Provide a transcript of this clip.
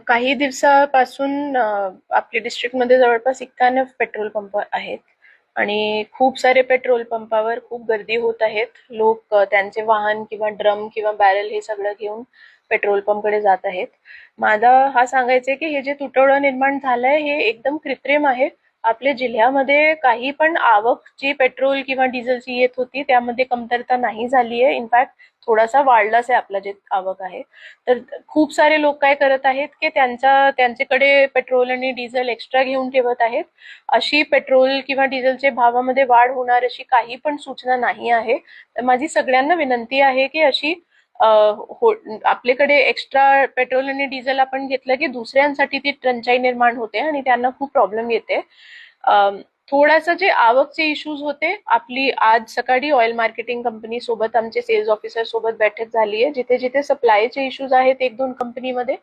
काही दिवसापासून आपल्या डिस्ट्रिक्टमध्ये जवळपास 91 पेट्रोल पंप आहेत आणि खूप सारे पेट्रोल पंपावर खूप गर्दी होत आहेत. लोक त्यांचे वाहन किंवा ड्रम किंवा बॅरल हे सगळं घेऊन पेट्रोल पंपकडे जात आहेत. माझा हा सांगायचंय की हे जे तुटवडा निर्माण झालंय हे एकदम कृत्रिम आहे. आपल्या जिल्ह्यामध्ये काही पण आवक जी पेट्रोल किंवा डिझेलची येत होती त्यामध्ये कमतरता नाही झाली आहे. इनफॅक्ट थोडासा वाढलाच आहे आपला जे आवक आहे. तर खूप सारे लोक काय करत आहेत की त्यांच्याकडे पेट्रोल आणि डिझेल एक्स्ट्रा घेऊन ठेवत आहेत. अशी पेट्रोल किंवा डिझेलचे भावामध्ये वाढ होणार अशी काही पण सूचना नाही आहे. तर माझी सगळ्यांना विनंती आहे की अशी आपल्याकडे एक्स्ट्रा पेट्रोल आणि डिझेल आपण घेतलं की दुसऱ्यांसाठी ती टंचाई निर्माण होते आणि त्यांना खूप प्रॉब्लेम येते. थोडासा जे आवकचे इश्यूज होते, आपली आज सकाळी ऑइल मार्केटिंग कंपनी सोबत आमचे सेल्स ऑफिसर सोबत बैठक झाली आहे, जिथे जिथे सप्लायचे इश्यूज आहेत एक दोन कंपनीमध्ये